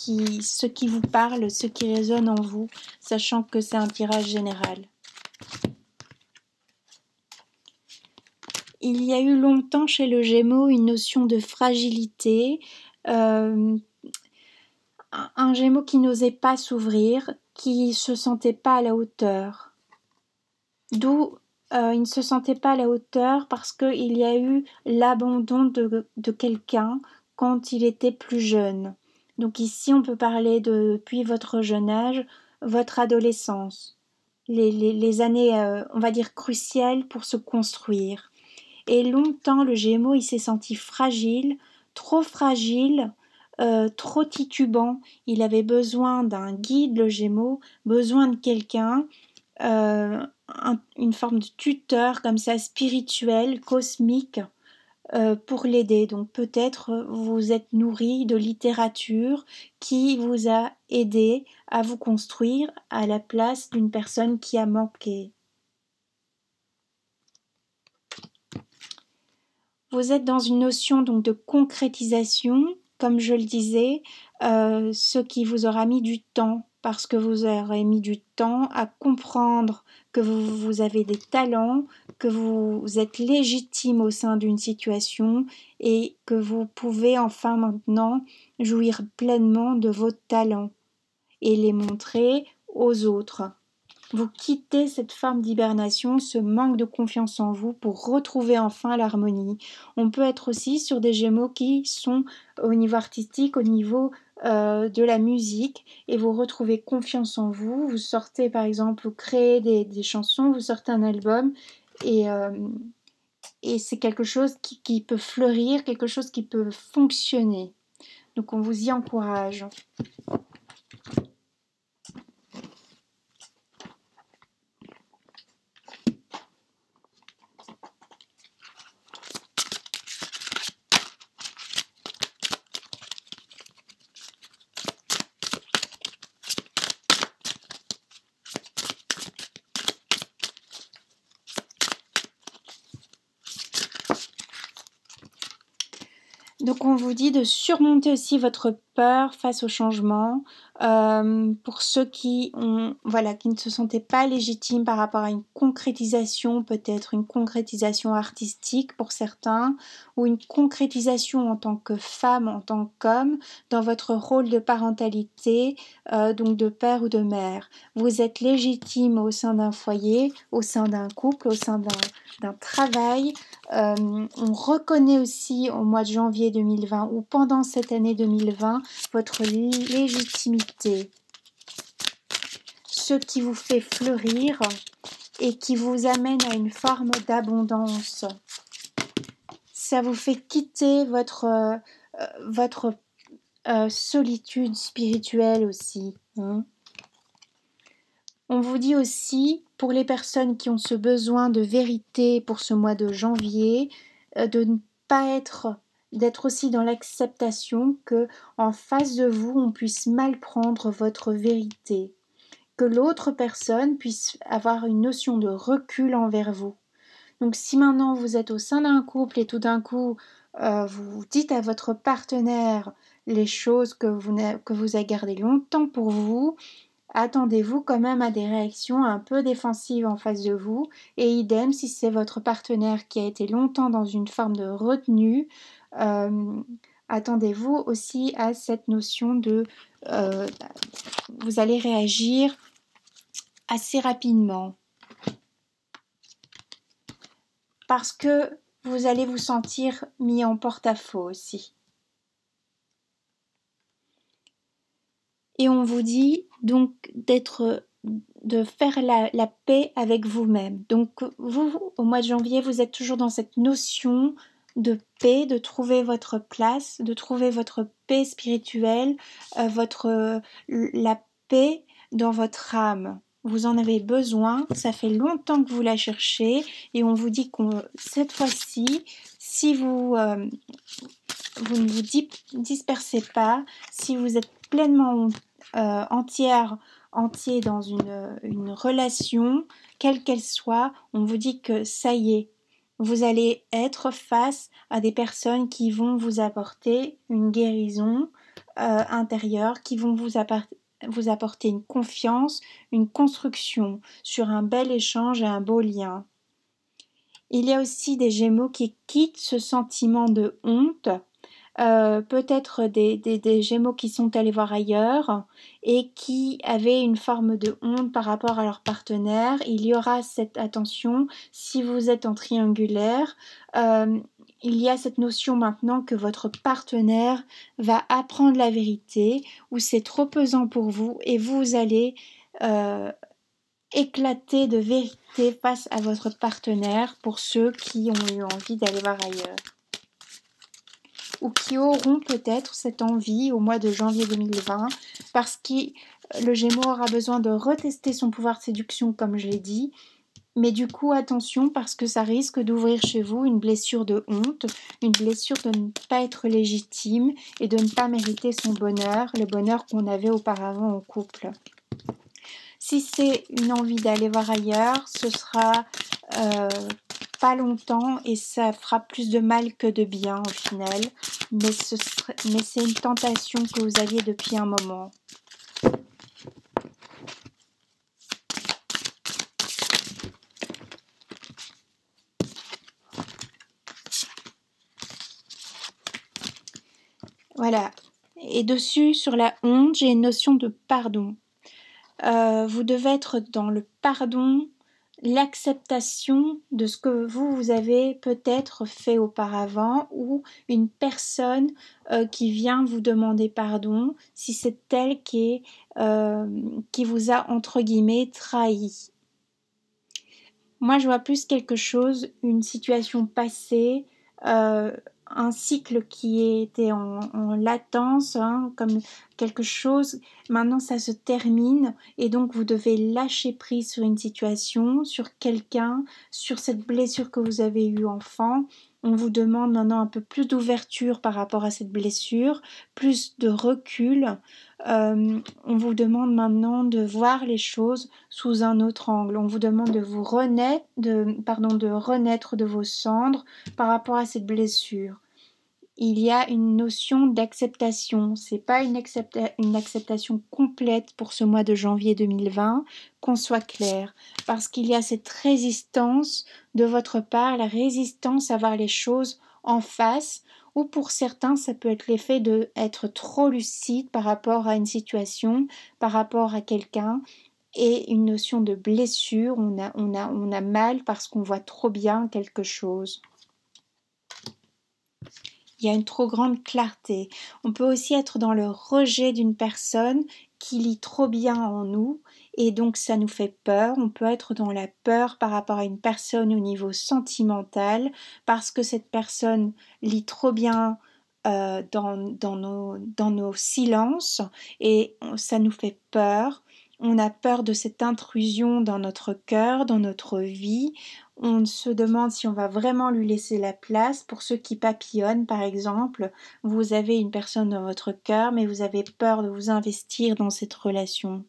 A: qui vous parle, ce qui résonne en vous, sachant que c'est un tirage général. Il y a eu longtemps chez le Gémeaux une notion de fragilité, un Gémeaux qui n'osait pas s'ouvrir, qui ne se sentait pas à la hauteur. D'où il ne se sentait pas à la hauteur parce qu'il y a eu l'abandon de quelqu'un quand il était plus jeune. Donc ici, on peut parler depuis votre jeune âge, votre adolescence, les années, on va dire, cruciales pour se construire. Et longtemps, le Gémeaux, il s'est senti fragile, trop titubant. Il avait besoin d'un guide, le Gémeaux, besoin de quelqu'un, une forme de tuteur comme ça, spirituel, cosmique, pour l'aider. Donc peut-être vous êtes nourri de littérature qui vous a aidé à vous construire à la place d'une personne qui a manqué. Vous êtes dans une notion donc de concrétisation, comme je le disais, ce qui vous aura mis du temps, parce que vous aurez mis du temps à comprendre que vous avez des talents, que vous êtes légitime au sein d'une situation et que vous pouvez enfin maintenant jouir pleinement de vos talents et les montrer aux autres. Vous quittez cette forme d'hibernation, ce manque de confiance en vous pour retrouver enfin l'harmonie. On peut être aussi sur des Gémeaux qui sont au niveau artistique, au niveau de la musique, et vous retrouvez confiance en vous. Vous sortez par exemple, vous créez des chansons, vous sortez un album, et, euh, et c'est quelque chose qui peut fleurir, quelque chose qui peut fonctionner. Donc on vous y encourage. Donc on vous dit de surmonter aussi votre peur face au changement. Pour ceux qui ne se sentaient pas légitimes par rapport à une concrétisation, peut-être une concrétisation artistique pour certains, ou une concrétisation en tant que femme, en tant qu'homme, dans votre rôle de parentalité, donc de père ou de mère. Vous êtes légitime au sein d'un foyer, au sein d'un couple, au sein d'un travail. On reconnaît aussi au mois de janvier 2020 ou pendant cette année 2020 votre légitimité, ce qui vous fait fleurir et qui vous amène à une forme d'abondance. Ça vous fait quitter votre solitude spirituelle aussi. On vous dit aussi, pour les personnes qui ont ce besoin de vérité pour ce mois de janvier, de ne pas d'être aussi dans l'acceptation que en face de vous, on puisse mal prendre votre vérité, que l'autre personne puisse avoir une notion de recul envers vous. Donc si maintenant vous êtes au sein d'un couple et tout d'un coup vous dites à votre partenaire les choses que vous avez gardées longtemps pour vous, attendez-vous quand même à des réactions un peu défensives en face de vous, et idem si c'est votre partenaire qui a été longtemps dans une forme de retenue, attendez-vous aussi à cette notion de vous allez réagir assez rapidement parce que vous allez vous sentir mis en porte-à-faux aussi. Et on vous dit donc de faire la paix avec vous-même. Donc vous, au mois de janvier, vous êtes toujours dans cette notion de paix, de trouver votre place, de trouver votre paix spirituelle, la paix dans votre âme. Vous en avez besoin, ça fait longtemps que vous la cherchez, et on vous dit que cette fois-ci, si vous ne vous dispersez pas, si vous êtes pleinement entier dans une relation, quelle qu'elle soit, on vous dit que ça y est, vous allez être face à des personnes qui vont vous apporter une guérison intérieure, qui vont vous apporter une confiance, une construction sur un bel échange et un beau lien. Il y a aussi des Gémeaux qui quittent ce sentiment de honte, peut-être des Gémeaux qui sont allés voir ailleurs et qui avaient une forme de honte par rapport à leur partenaire. Il y aura cette attention, si vous êtes en triangulaire, il y a cette notion maintenant que votre partenaire va apprendre la vérité, ou c'est trop pesant pour vous et vous allez éclater de vérité face à votre partenaire, pour ceux qui ont eu envie d'aller voir ailleurs ou qui auront peut-être cette envie au mois de janvier 2020, parce que le Gémeaux aura besoin de retester son pouvoir de séduction, comme je l'ai dit, Mais du coup, attention parce que ça risque d'ouvrir chez vous une blessure de honte, une blessure de ne pas être légitime et de ne pas mériter son bonheur, le bonheur qu'on avait auparavant en couple. Si c'est une envie d'aller voir ailleurs, ce sera pas longtemps et ça fera plus de mal que de bien au final. Mais c'est une tentation que vous aviez depuis un moment. Voilà. Et dessus, sur la honte, j'ai une notion de pardon. Vous devez être dans le pardon, l'acceptation de ce que vous avez peut-être fait auparavant ou une personne qui vient vous demander pardon si c'est elle qui vous a entre guillemets trahi. Moi, je vois plus quelque chose, une situation passée, un cycle qui était en latence, hein, comme quelque chose. Maintenant, ça se termine et donc vous devez lâcher prise sur une situation, sur quelqu'un, sur cette blessure que vous avez eue enfant. On vous demande maintenant un peu plus d'ouverture par rapport à cette blessure, plus de recul. On vous demande maintenant de voir les choses sous un autre angle. On vous demande de vous renaître, de renaître de vos cendres par rapport à cette blessure. Il y a une notion d'acceptation. C'est pas une acceptation complète pour ce mois de janvier 2020, qu'on soit clair, parce qu'il y a cette résistance de votre part, la résistance à voir les choses en face, ou pour certains, ça peut être l'effet d'être trop lucide par rapport à une situation, par rapport à quelqu'un, et une notion de blessure, on a mal parce qu'on voit trop bien quelque chose. Il y a une trop grande clarté. On peut aussi être dans le rejet d'une personne qui lit trop bien en nous et donc ça nous fait peur. On peut être dans la peur par rapport à une personne au niveau sentimental parce que cette personne lit trop bien dans nos silences et ça nous fait peur. On a peur de cette intrusion dans notre cœur, dans notre vie. On se demande si on va vraiment lui laisser la place. Pour ceux qui papillonnent, par exemple, vous avez une personne dans votre cœur, mais vous avez peur de vous investir dans cette relation.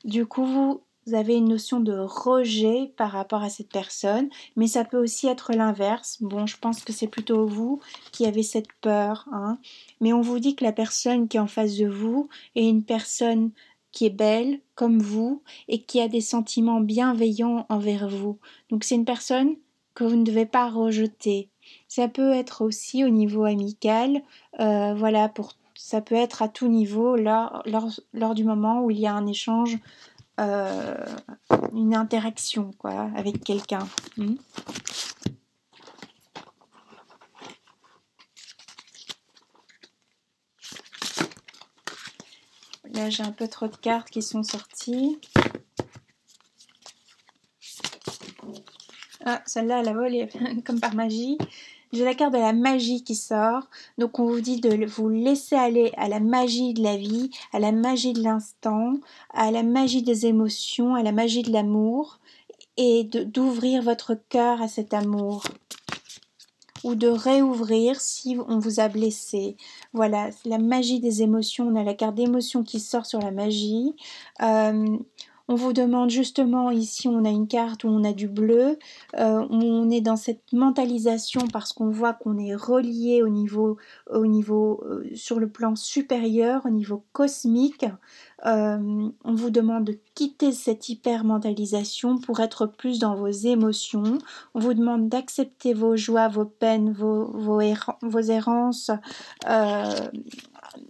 A: Du coup, vous avez une notion de rejet par rapport à cette personne, mais ça peut aussi être l'inverse. Bon, je pense que c'est plutôt vous qui avez cette peur, hein. Mais on vous dit que la personne qui est en face de vous est une personne qui est belle comme vous et qui a des sentiments bienveillants envers vous. Donc c'est une personne que vous ne devez pas rejeter. Ça peut être aussi au niveau amical, voilà, ça peut être à tout niveau lors du moment où il y a un échange, euh, une interaction quoi, avec quelqu'un. Là j'ai un peu trop de cartes qui sont sorties. Ah, celle-là, elle a volé comme par magie. J'ai la carte de la magie qui sort. Donc on vous dit de vous laisser aller à la magie de la vie, à la magie de l'instant, à la magie des émotions, à la magie de l'amour et d'ouvrir votre cœur à cet amour ou de réouvrir si on vous a blessé. Voilà, la magie des émotions. On a la carte d'émotion qui sort sur la magie. On vous demande justement, ici on a une carte où on a du bleu, on est dans cette mentalisation parce qu'on voit qu'on est relié sur le plan supérieur, au niveau cosmique. On vous demande de quitter cette hyper-mentalisation pour être plus dans vos émotions. On vous demande d'accepter vos joies, vos peines, vos errances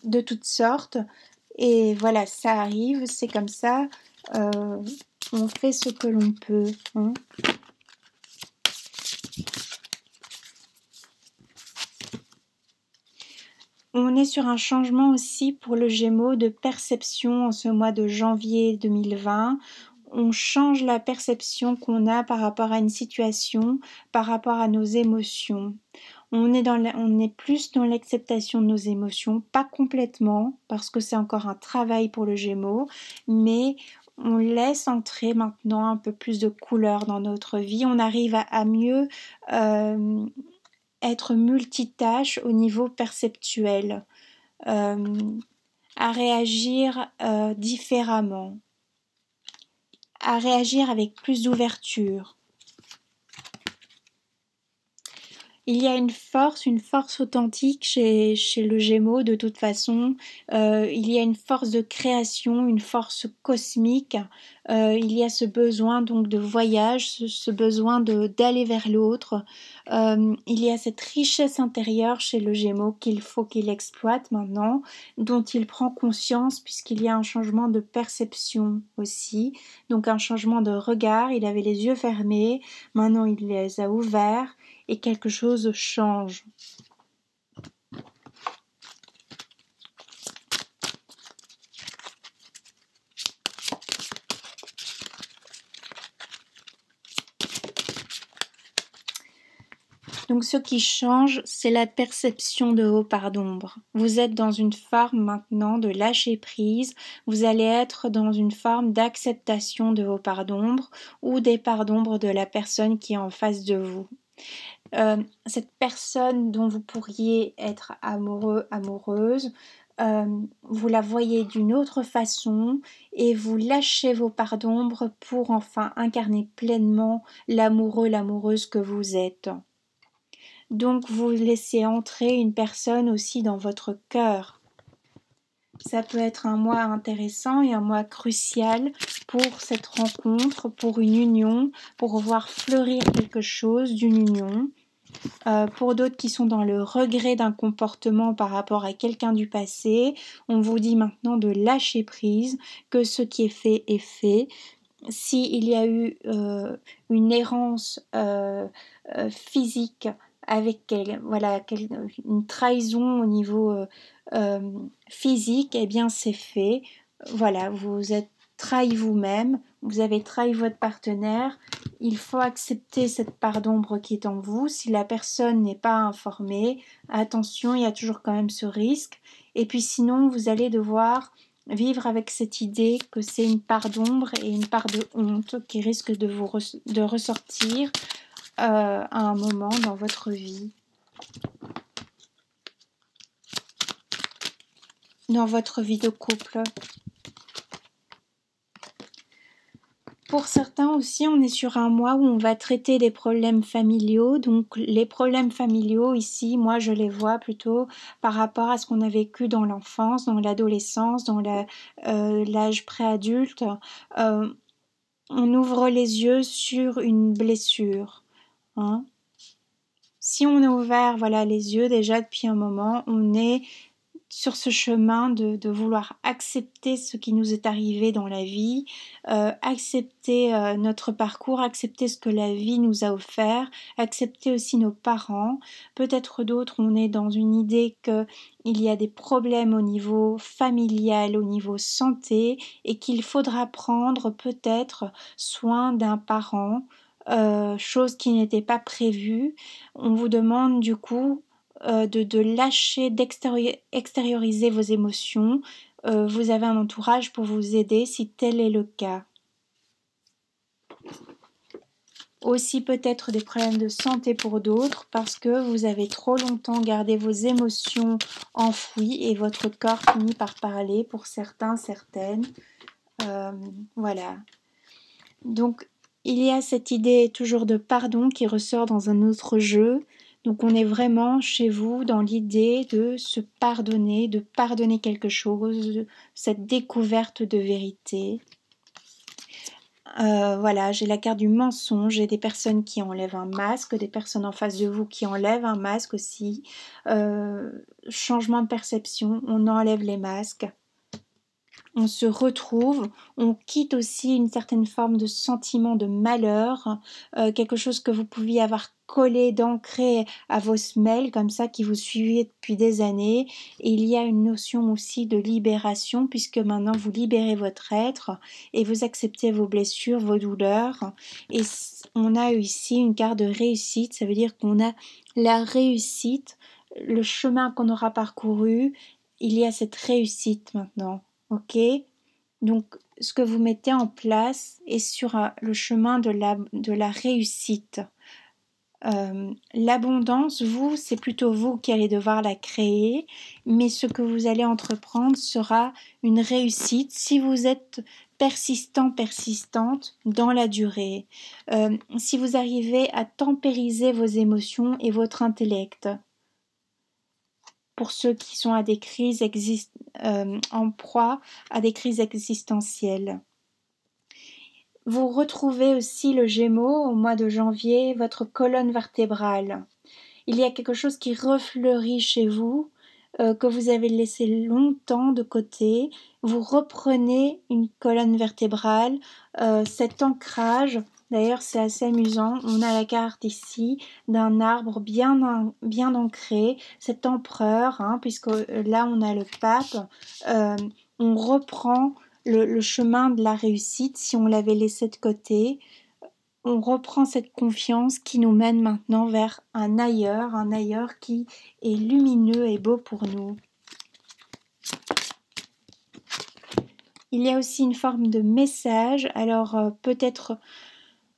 A: de toutes sortes. Et voilà, ça arrive, c'est comme ça. On fait ce que l'on peut. Hein. On est sur un changement aussi pour le Gémeaux de perception en ce mois de janvier 2020. On change la perception qu'on a par rapport à une situation, par rapport à nos émotions. On est plus dans l'acceptation de nos émotions, pas complètement, parce que c'est encore un travail pour le Gémeaux, mais on laisse entrer maintenant un peu plus de couleur dans notre vie. On arrive à mieux être multitâche au niveau perceptuel, à réagir différemment, à réagir avec plus d'ouverture. Il y a une force authentique chez le Gémeaux de toute façon. Il y a une force de création, une force cosmique. Il y a ce besoin donc de voyage, ce besoin d'aller vers l'autre. Il y a cette richesse intérieure chez le Gémeaux qu'il faut qu'il exploite maintenant, dont il prend conscience puisqu'il y a un changement de perception aussi. Donc un changement de regard. Il avait les yeux fermés, maintenant il les a ouverts. Et quelque chose change. Donc ce qui change, c'est la perception de vos parts d'ombre. Vous êtes dans une forme maintenant de lâcher prise, vous allez être dans une forme d'acceptation de vos parts d'ombre ou des parts d'ombre de la personne qui est en face de vous. Cette personne dont vous pourriez être amoureux, amoureuse, vous la voyez d'une autre façon et vous lâchez vos parts d'ombre pour enfin incarner pleinement l'amoureux, l'amoureuse que vous êtes. Donc vous laissez entrer une personne aussi dans votre cœur. Ça peut être un mois intéressant et un mois crucial pour cette rencontre, pour une union, pour voir fleurir quelque chose d'une union. Pour d'autres qui sont dans le regret d'un comportement par rapport à quelqu'un du passé, on vous dit maintenant de lâcher prise, que ce qui est fait est fait. S'il y a eu une errance physique avec une trahison au niveau physique, eh bien c'est fait. Voilà, vous êtes trahi vous-même, vous avez trahi votre partenaire. Il faut accepter cette part d'ombre qui est en vous. Si la personne n'est pas informée, attention, il y a toujours quand même ce risque. Et puis sinon, vous allez devoir vivre avec cette idée que c'est une part d'ombre et une part de honte qui risque de ressortir à un moment dans votre vie. Dans votre vie de couple. Pour certains aussi, on est sur un mois où on va traiter des problèmes familiaux. Donc les problèmes familiaux ici, moi je les vois plutôt par rapport à ce qu'on a vécu dans l'enfance, dans l'adolescence, dans l'âge préadulte. On ouvre les yeux sur une blessure. Hein. Si on a ouvert les yeux déjà depuis un moment, on est sur ce chemin de vouloir accepter ce qui nous est arrivé dans la vie, accepter notre parcours, accepter ce que la vie nous a offert, accepter aussi nos parents. Peut-être d'autres, on est dans une idée qu'il y a des problèmes au niveau familial, au niveau santé, et qu'il faudra prendre peut-être soin d'un parent, chose qui n'était pas prévue. On vous demande du coup de lâcher, d'extérioriser vos émotions. Vous avez un entourage pour vous aider si tel est le cas. Aussi peut-être des problèmes de santé pour d'autres parce que vous avez trop longtemps gardé vos émotions enfouies et votre corps finit par parler pour certains, certaines. Voilà. Donc il y a cette idée toujours de pardon qui ressort dans un autre jeu. Donc on est vraiment chez vous dans l'idée de se pardonner, de pardonner quelque chose, cette découverte de vérité. J'ai la carte du mensonge, j'ai des personnes qui enlèvent un masque, des personnes en face de vous qui enlèvent un masque aussi. Changement de perception, on enlève les masques. On se retrouve, on quitte aussi une certaine forme de sentiment de malheur, quelque chose que vous pouviez avoir collé, d'ancré à vos semelles, comme ça, qui vous suiviez depuis des années. Et il y a une notion aussi de libération, puisque maintenant vous libérez votre être et vous acceptez vos blessures, vos douleurs. Et on a ici une carte de réussite, ça veut dire qu'on a la réussite, le chemin qu'on aura parcouru, il y a cette réussite maintenant. Ok, Donc, ce que vous mettez en place est sur le chemin de la réussite. L'abondance, c'est plutôt vous qui allez devoir la créer, mais ce que vous allez entreprendre sera une réussite si vous êtes persistante dans la durée, si vous arrivez à tempériser vos émotions et votre intellect. Pour ceux qui sont à des crises en proie à des crises existentielles. Vous retrouvez aussi le Gémeaux au mois de janvier, votre colonne vertébrale. Il y a quelque chose qui refleurit chez vous, que vous avez laissé longtemps de côté. Vous reprenez une colonne vertébrale, cet ancrage. D'ailleurs, c'est assez amusant. On a la carte ici d'un arbre bien ancré, cet empereur, puisque là on a le pape. On reprend le chemin de la réussite si on l'avait laissé de côté. On reprend cette confiance qui nous mène maintenant vers un ailleurs qui est lumineux et beau pour nous. Il y a aussi une forme de message, alors peut-être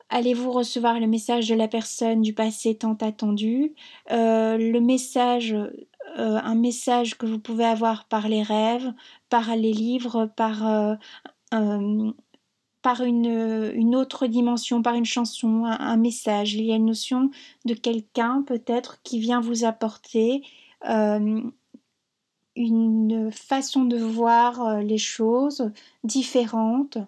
A: allez-vous recevoir le message de la personne du passé tant attendu, un message que vous pouvez avoir par les rêves, par les livres, par une autre dimension, par une chanson, un message. Il y a une notion de quelqu'un peut-être qui vient vous apporter une façon de voir les choses différente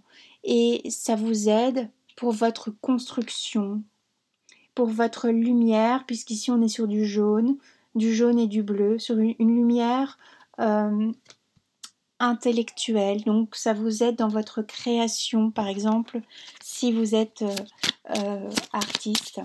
A: et ça vous aide pour votre construction, pour votre lumière, puisqu'ici on est sur du jaune et du bleu, sur une lumière intellectuelle. Donc ça vous aide dans votre création, par exemple, si vous êtes artiste.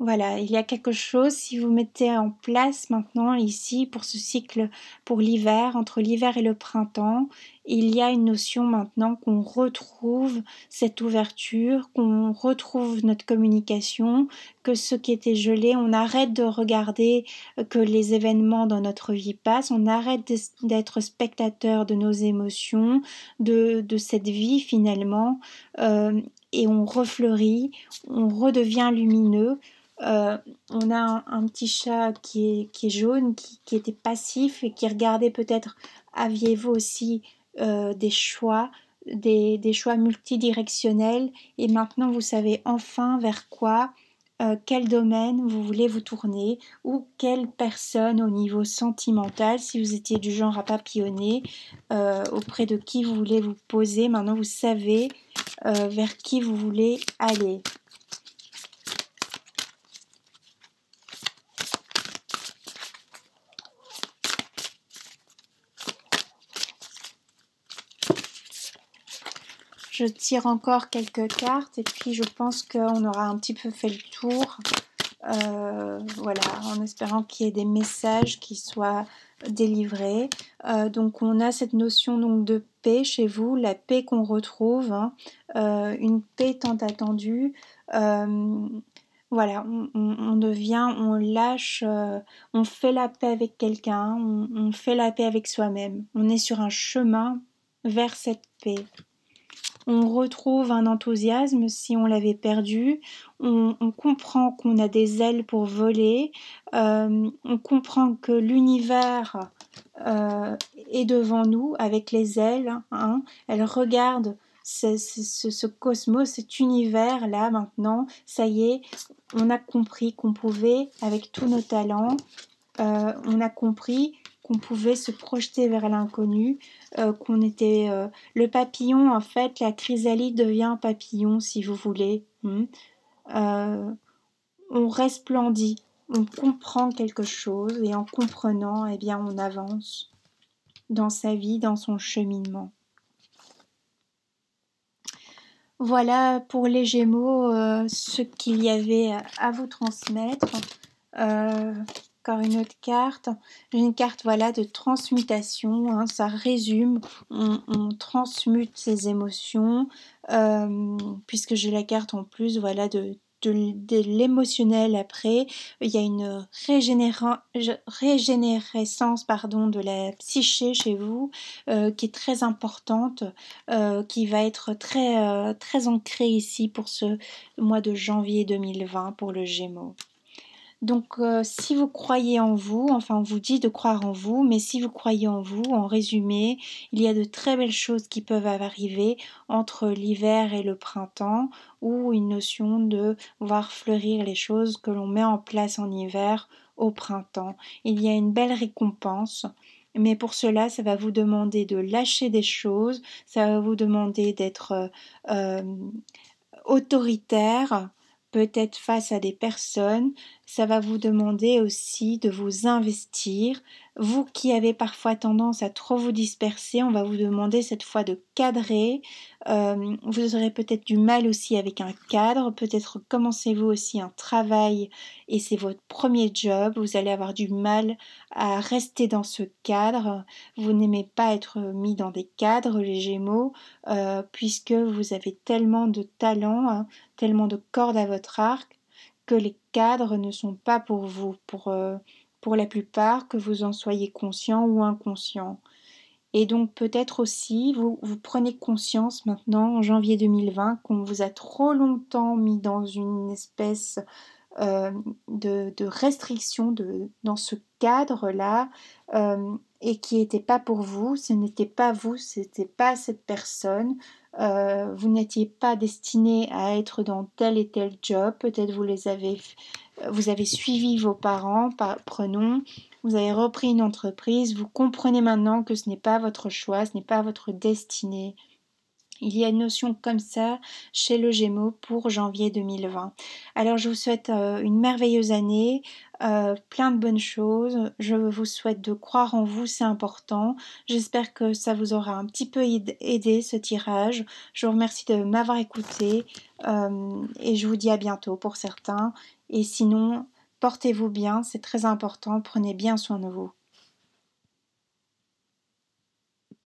A: Voilà, il y a quelque chose, si vous mettez en place maintenant ici pour ce cycle, pour l'hiver, entre l'hiver et le printemps, il y a une notion maintenant qu'on retrouve cette ouverture, qu'on retrouve notre communication, que ce qui était gelé, on arrête de regarder que les événements dans notre vie passent, on arrête d'être spectateur de nos émotions, de cette vie finalement, et on refleurit, on redevient lumineux. On a un petit chat qui est jaune, qui était passif et qui regardait peut-être, aviez-vous aussi des choix multidirectionnels et maintenant vous savez enfin vers quoi, quel domaine vous voulez vous tourner ou quelle personne au niveau sentimental, si vous étiez du genre à papillonner, auprès de qui vous voulez vous poser. Maintenant vous savez vers qui vous voulez aller. Je tire encore quelques cartes et puis je pense qu'on aura un petit peu fait le tour. Voilà, en espérant qu'il y ait des messages qui soient délivrés. Donc on a cette notion donc de paix chez vous, la paix qu'on retrouve, une paix tant attendue. Voilà, on devient, on lâche, on fait la paix avec quelqu'un, on fait la paix avec soi-même. On est sur un chemin vers cette paix. On retrouve un enthousiasme si on l'avait perdu, on comprend qu'on a des ailes pour voler, on comprend que l'univers est devant nous avec les ailes, elle regarde ce cosmos, cet univers-là maintenant, ça y est, on a compris qu'on pouvait, avec tous nos talents, on a compris qu'on pouvait se projeter vers l'inconnu, qu'on était le papillon, en fait, la chrysalide devient un papillon, si vous voulez. On resplendit, on comprend quelque chose, et en comprenant, eh bien, on avance dans sa vie, dans son cheminement. Voilà pour les Gémeaux ce qu'il y avait à vous transmettre. Encore une autre carte. J'ai une carte voilà de transmutation. Ça résume. On transmute ses émotions puisque j'ai la carte en plus voilà de de l'émotionnel après. Il y a une régénérescence pardon, de la psyché chez vous qui est très importante, qui va être très ancrée ici pour ce mois de janvier 2020 pour le Gémeaux. Donc, si vous croyez en vous, enfin on vous dit de croire en vous, mais si vous croyez en vous, en résumé, il y a de très belles choses qui peuvent arriver entre l'hiver et le printemps, ou une notion de voir fleurir les choses que l'on met en place en hiver au printemps. Il y a une belle récompense. Mais pour cela, ça va vous demander de lâcher des choses, ça va vous demander d'être autoritaire, peut-être face à des personnes. Ça va vous demander aussi de vous investir. Vous qui avez parfois tendance à trop vous disperser, on va vous demander cette fois de cadrer. Vous aurez peut-être du mal aussi avec un cadre. Peut-être commencez-vous aussi un travail et c'est votre premier job. Vous allez avoir du mal à rester dans ce cadre. Vous n'aimez pas être mis dans des cadres, les Gémeaux, puisque vous avez tellement de talent, hein, tellement de cordes à votre arc, que les cadres ne sont pas pour vous, pour la plupart, que vous en soyez conscient ou inconscient. Et donc peut-être aussi, vous prenez conscience maintenant, en janvier 2020, qu'on vous a trop longtemps mis dans une espèce de restriction dans ce cadre-là et qui n'était pas pour vous, ce n'était pas vous, ce n'était pas cette personne. Vous n'étiez pas destiné à être dans tel et tel job, peut-être vous avez suivi vos parents, prenons, vous avez repris une entreprise, vous comprenez maintenant que ce n'est pas votre choix, ce n'est pas votre destinée. Il y a une notion comme ça chez le Gémeaux pour janvier 2020. Alors je vous souhaite une merveilleuse année, plein de bonnes choses. Je vous souhaite de croire en vous, c'est important. J'espère que ça vous aura un petit peu aidé ce tirage. Je vous remercie de m'avoir écouté et je vous dis à bientôt pour certains. Et sinon, portez-vous bien, c'est très important. Prenez bien soin de vous.